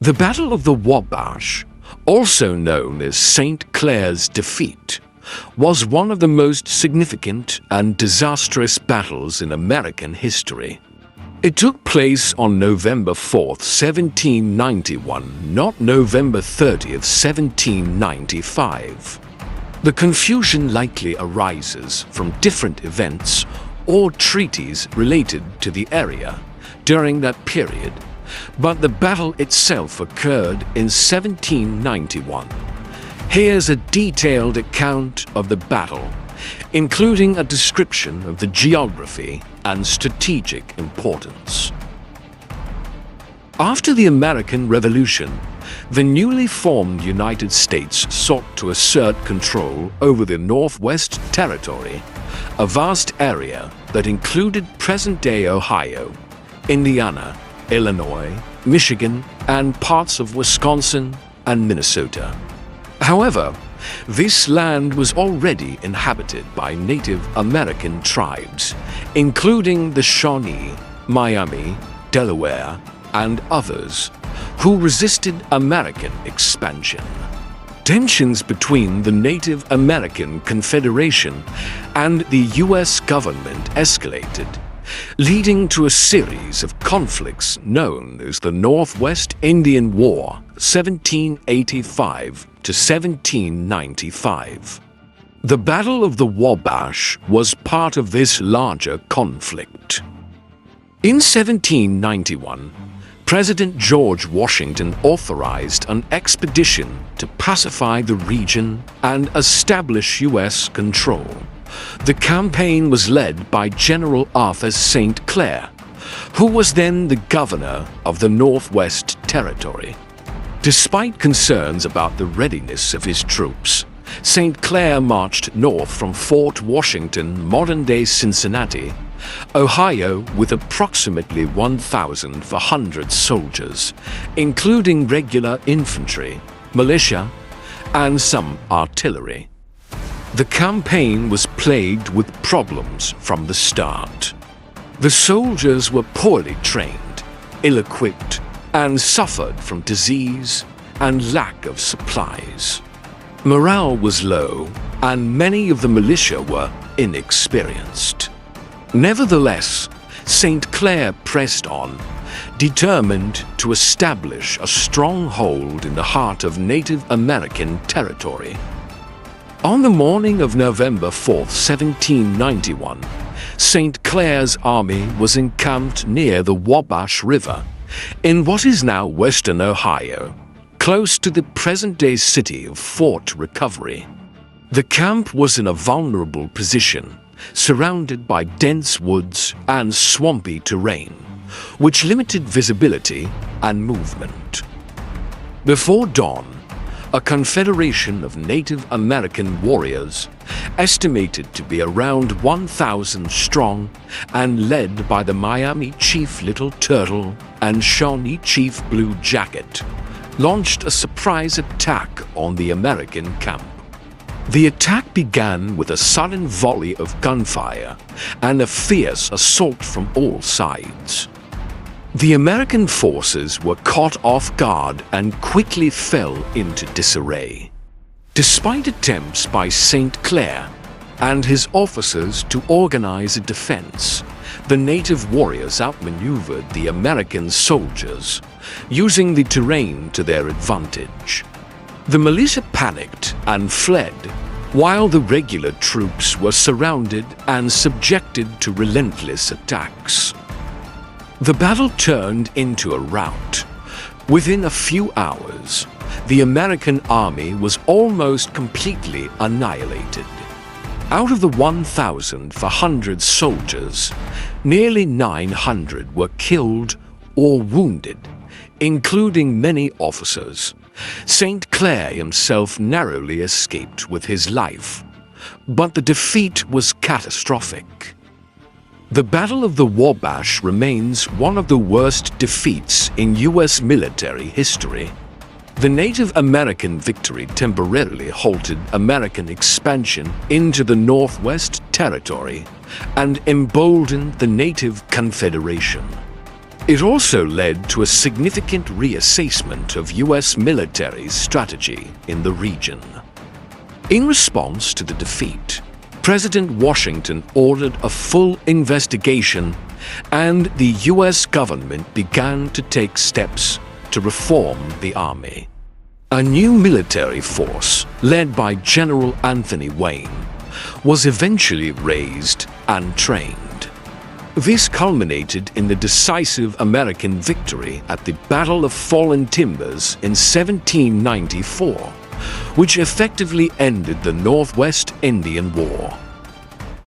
The Battle of the Wabash, also known as St. Clair's Defeat, was one of the most significant and disastrous battles in American history. It took place on November 4th, 1791, not November 30th, 1795. The confusion likely arises from different events or treaties related to the area during that period, but the battle itself occurred in 1791. Here's a detailed account of the battle, including a description of the geography and strategic importance. After the American Revolution, the newly formed United States sought to assert control over the Northwest Territory, a vast area that included present-day Ohio, Indiana, Illinois, Michigan, and parts of Wisconsin and Minnesota. However, this land was already inhabited by Native American tribes, including the Shawnee, Miami, Delaware, and others, who resisted American expansion. Tensions between the Native American Confederation and the U.S. government escalated, leading to a series of conflicts known as the Northwest Indian War, 1785 to 1795. The Battle of the Wabash was part of this larger conflict. In 1791, President George Washington authorized an expedition to pacify the region and establish U.S. control. The campaign was led by General Arthur St. Clair, who was then the governor of the Northwest Territory. Despite concerns about the readiness of his troops, St. Clair marched north from Fort Washington, modern-day Cincinnati, Ohio, with approximately 1,400 soldiers, including regular infantry, militia, and some artillery. The campaign was plagued with problems from the start. The soldiers were poorly trained, ill-equipped, and suffered from disease and lack of supplies. Morale was low, and many of the militia were inexperienced. Nevertheless, St. Clair pressed on, determined to establish a stronghold in the heart of Native American territory. On the morning of November 4th, 1791, St. Clair's army was encamped near the Wabash River, in what is now western Ohio, close to the present-day city of Fort Recovery. The camp was in a vulnerable position, surrounded by dense woods and swampy terrain, which limited visibility and movement. Before dawn, a confederation of Native American warriors, estimated to be around 1,000 strong and led by the Miami Chief Little Turtle and Shawnee Chief Blue Jacket, launched a surprise attack on the American camp. The attack began with a sudden volley of gunfire and a fierce assault from all sides. The American forces were caught off guard and quickly fell into disarray. Despite attempts by St. Clair and his officers to organize a defense, the native warriors outmaneuvered the American soldiers, using the terrain to their advantage. The militia panicked and fled, while the regular troops were surrounded and subjected to relentless attacks. The battle turned into a rout. Within a few hours, the American army was almost completely annihilated. Out of the 1,400 soldiers, nearly 900 were killed or wounded, including many officers. St. Clair himself narrowly escaped with his life, but the defeat was catastrophic. The Battle of the Wabash remains one of the worst defeats in U.S. military history. The Native American victory temporarily halted American expansion into the Northwest Territory and emboldened the Native Confederation. It also led to a significant reassessment of U.S. military strategy in the region. In response to the defeat, President Washington ordered a full investigation, and the U.S. government began to take steps to reform the army. A new military force, led by General Anthony Wayne, was eventually raised and trained. This culminated in the decisive American victory at the Battle of Fallen Timbers in 1794, which effectively ended the Northwest Indian War.